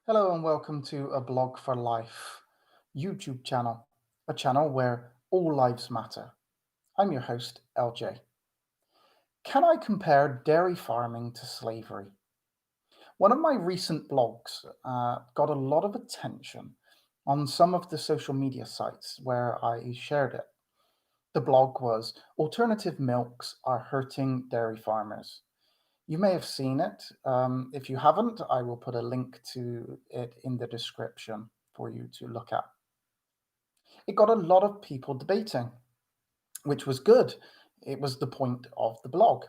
Hello and welcome to A Blog for Life YouTube channel, a channel where all lives matter. I'm your host, LJ. Can I compare dairy farming to slavery? One of my recent blogs got a lot of attention on some of the social media sites where I shared it. The blog was Alternative Milks Are Hurting Dairy Farmers. You may have seen it. If you haven't, I will put a link to it in the description for you to look at. It got a lot of people debating, which was good. It was the point of the blog.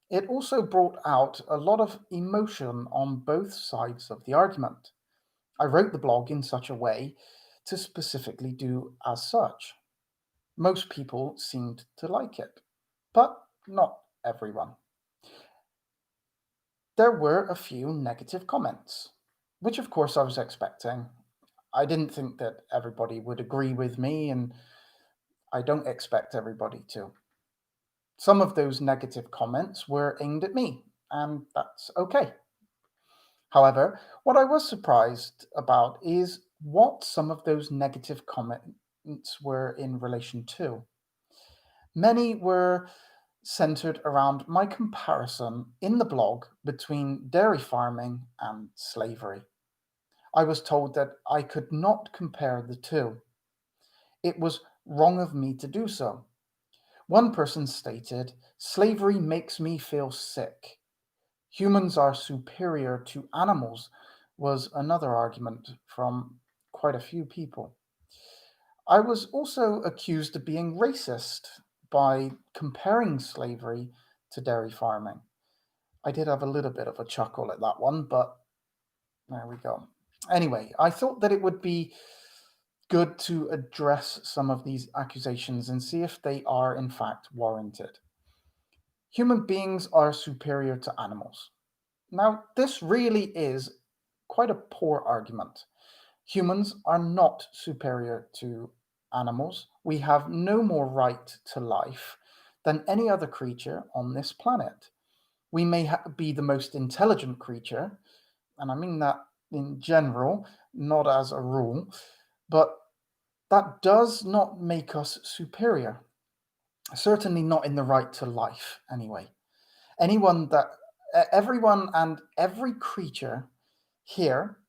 It also brought out a lot of emotion on both sides of the argument. I wrote the blog in such a way to specifically do as such. Most people seemed to like it, but not everyone. There were a few negative comments, which of course I was expecting. I didn't think that everybody would agree with me, and I don't expect everybody to. Some of those negative comments were aimed at me, and that's okay. However, what I was surprised about is what some of those negative comments were in relation to. Many were centered around my comparison in the blog between dairy farming and slavery. I was told that I could not compare the two. It was wrong of me to do so. One person stated, "Slavery makes me feel sick. Humans are superior to animals," was another argument from quite a few people. I was also accused of being racist by comparing slavery to dairy farming. I did have a little bit of a chuckle at that one, but there we go. Anyway, I thought that it would be good to address some of these accusations and see if they are in fact warranted. Human beings are superior to animals. Now, this really is quite a poor argument. Humans are not superior to animals. We have no more right to life than any other creature on this planet. We may be the most intelligent creature, and I mean that in general, not as a rule, but that does not make us superior. Certainly not in the right to life, anyway. Anyone that, Everyone and every creature here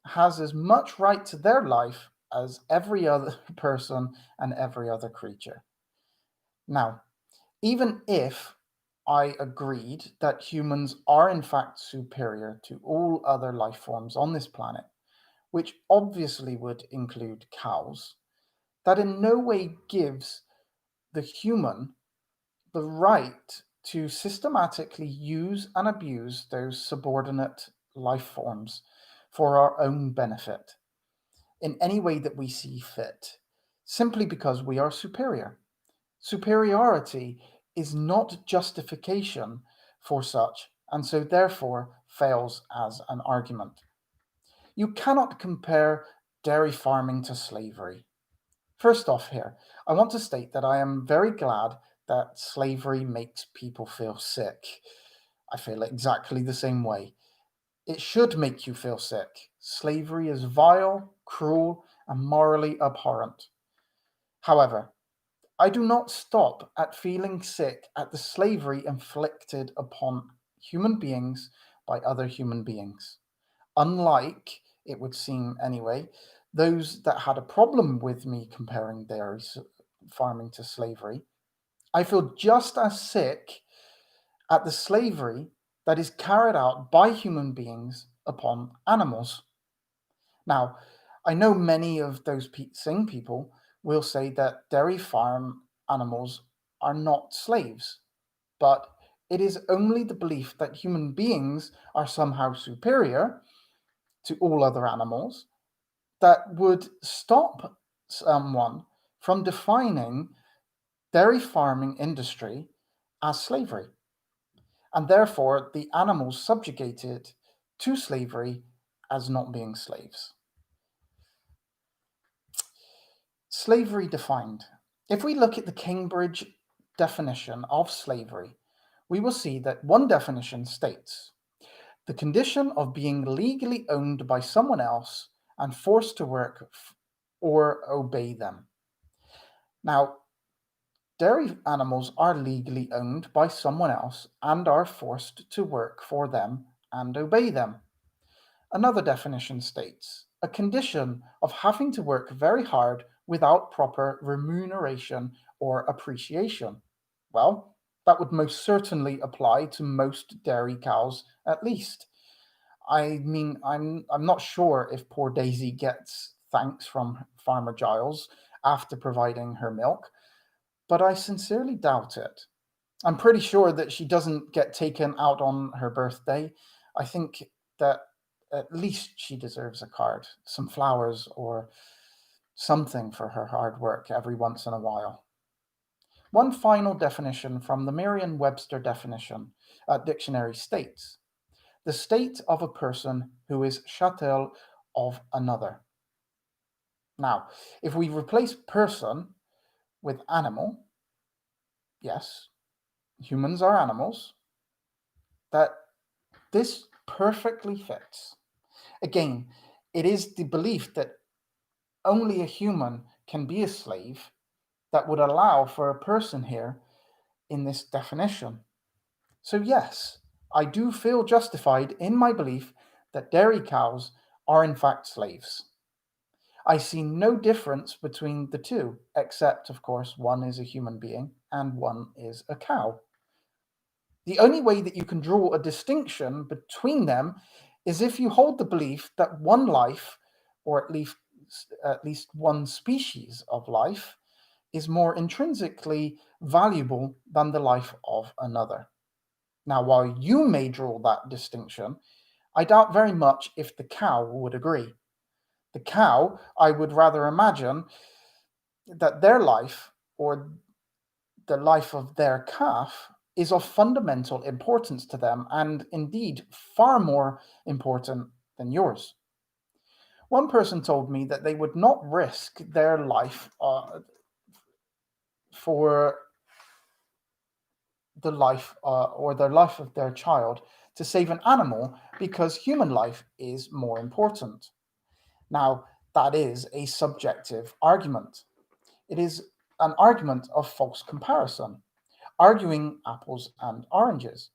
has as much right to their life as every other person and every other creature. Now, even if I agreed that humans are in fact superior to all other life forms on this planet, which obviously would include cows, that in no way gives the human the right to systematically use and abuse those subordinate life forms for our own benefit in any way that we see fit, simply because we are superior. Superiority is not justification for such, and so therefore fails as an argument. You cannot compare dairy farming to slavery. First off, here, I want to state that I am very glad that slavery makes people feel sick. I feel exactly the same way. It should make you feel sick. Slavery is vile, cruel, and morally abhorrent. However, I do not stop at feeling sick at the slavery inflicted upon human beings by other human beings. Unlike, it would seem anyway, those that had a problem with me comparing dairy farming to slavery, I feel just as sick at the slavery that is carried out by human beings upon animals. Now, I know many of those same people will say that dairy farm animals are not slaves, but it is only the belief that human beings are somehow superior to all other animals that would stop someone from defining dairy farming industry as slavery, and therefore the animals subjugated to slavery as not being slaves. Slavery defined. If we look at the Cambridge definition of slavery, we will see that one definition states The condition of being legally owned by someone else and forced to work or obey them. Now, dairy animals are legally owned by someone else and are forced to work for them and obey them. Another definition states a condition of having to work very hard without proper remuneration or appreciation. Well, that would most certainly apply to most dairy cows, at least. I mean, I'm not sure if poor Daisy gets thanks from Farmer Giles after providing her milk, but I sincerely doubt it. I'm pretty sure that she doesn't get taken out on her birthday. I think that at least she deserves a card, some flowers, or something for her hard work every once in a while. One final definition from the Merriam-Webster dictionary states the state of a person who is chattel of another. Now, if we replace person with animal, yes, humans are animals, that this perfectly fits. Again, it is the belief that only a human can be a slave that would allow for a person here in this definition. So, yes, I do feel justified in my belief that dairy cows are in fact slaves. I see no difference between the two, except, of course, one is a human being and one is a cow. The only way that you can draw a distinction between them is if you hold the belief that one life, or at least one species of life, is more intrinsically valuable than the life of another. Now, while you may draw that distinction, I doubt very much if the cow would agree. The cow, I would rather imagine that their life, or the life of their calf, is of fundamental importance to them and indeed far more important than yours. One person told me that they would not risk their life for the life or the life of their child to save an animal because human life is more important. Now, that is a subjective argument. It is an argument of false comparison, arguing apples and oranges.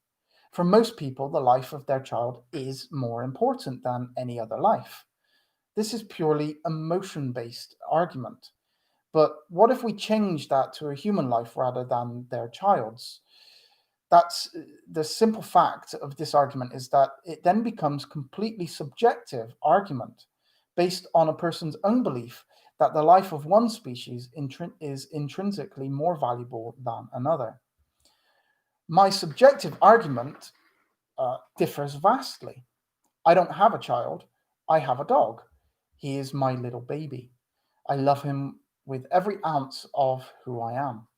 For most people, the life of their child is more important than any other life. This is purely emotion based argument. But what if we change that to a human life rather than their child's? That's the simple fact of this argument is that it then becomes completely subjective argument based on a person's own belief that the life of one species is intrinsically more valuable than another. My subjective argument differs vastly. I don't have a child, I have a dog. He is my little baby. I love him with every ounce of who I am.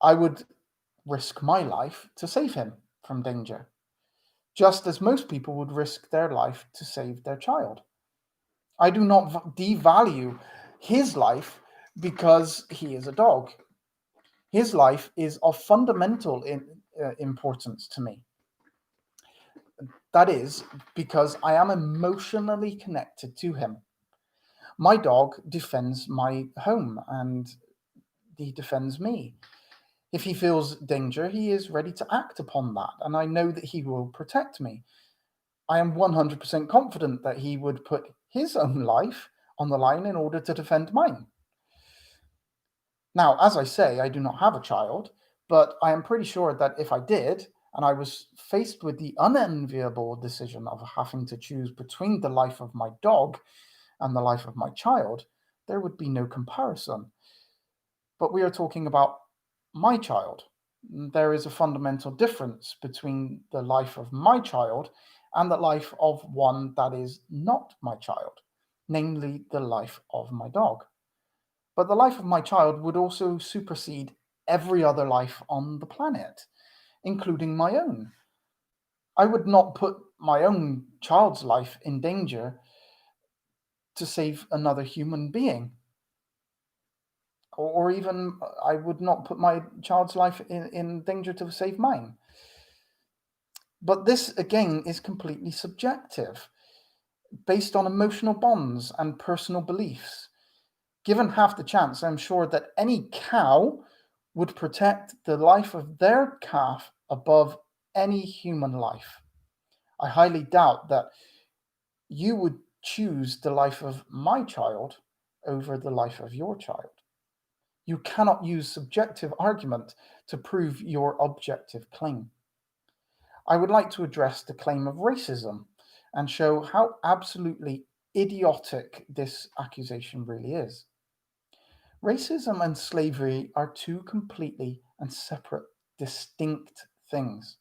I would risk my life to save him from danger, just as most people would risk their life to save their child. I do not devalue his life because he is a dog. His life is of fundamental importance to me. That is because I am emotionally connected to him. My dog defends my home and he defends me. If he feels danger, he is ready to act upon that, and I know that he will protect me. I am 100% confident that he would put his own life on the line in order to defend mine. Now, as I say, I do not have a child, but I am pretty sure that if I did, and I was faced with the unenviable decision of having to choose between the life of my dog and the life of my child, there would be no comparison. But we are talking about my child. There is a fundamental difference between the life of my child and the life of one that is not my child, namely the life of my dog. But the life of my child would also supersede every other life on the planet, including my own. I would not put my own child's life in danger to save another human being. Or even I would not put my child's life in danger to save mine. But this, again, is completely subjective, based on emotional bonds and personal beliefs. Given half the chance, I'm sure that any cow would protect the life of their calf above any human life. I highly doubt that you would choose the life of my child over the life of your child. You cannot use subjective argument to prove your objective claim. I would like to address the claim of racism and show how absolutely idiotic this accusation really is. Racism and slavery are two completely and separate, distinct things.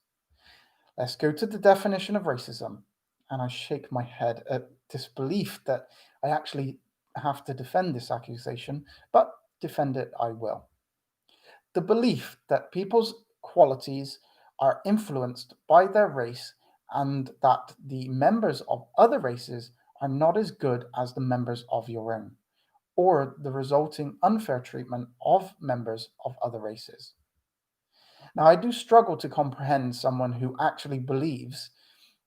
Let's go to the definition of racism. And I shake my head at disbelief that I actually have to defend this accusation, but defend it I will. The belief that people's qualities are influenced by their race and that the members of other races are not as good as the members of your own, or the resulting unfair treatment of members of other races. Now, I do struggle to comprehend someone who actually believes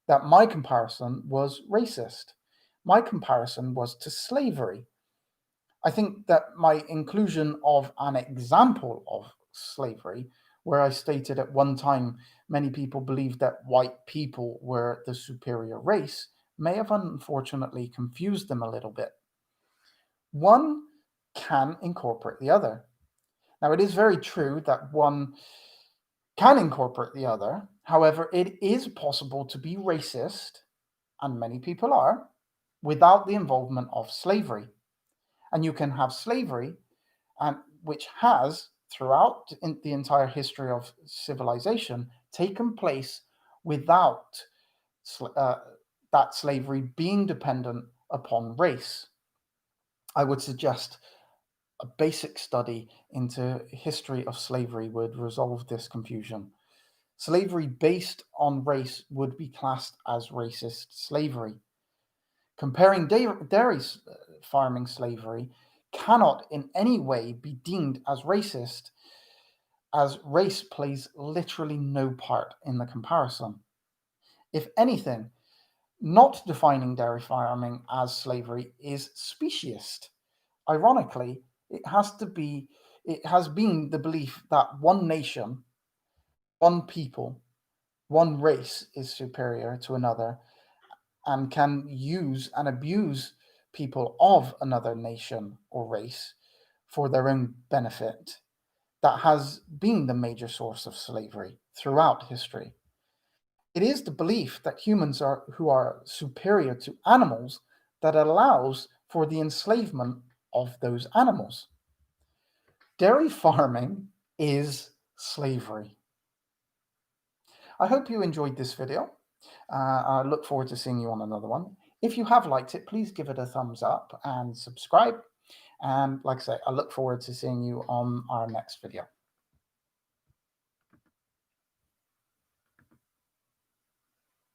that my comparison was racist. My comparison was to slavery. I think that my inclusion of an example of slavery, where I stated at one time many people believed that white people were the superior race, may have unfortunately confused them a little bit. One can incorporate the other. Now, it is very true that one can incorporate the other. However, it is possible to be racist, and many people are, without the involvement of slavery. And you can have slavery, and which has, throughout the entire history of civilization, taken place without uh, that slavery being dependent upon race. I would suggest a basic study into history of slavery would resolve this confusion. Slavery based on race would be classed as racist slavery. Comparing dairy farming slavery cannot in any way be deemed as racist, as race plays literally no part in the comparison. If anything, not defining dairy farming as slavery is speciesist. Ironically, it has been the belief that one nation, one people, one race is superior to another and can use and abuse people of another nation or race for their own benefit. That has been the major source of slavery throughout history. It is the belief that humans are who are superior to animals that allows for the enslavement of those animals. Dairy farming is slavery. I hope you enjoyed this video. I look forward to seeing you on another one. If you have liked it, please give it a thumbs up and subscribe. And like I say, I look forward to seeing you on our next video.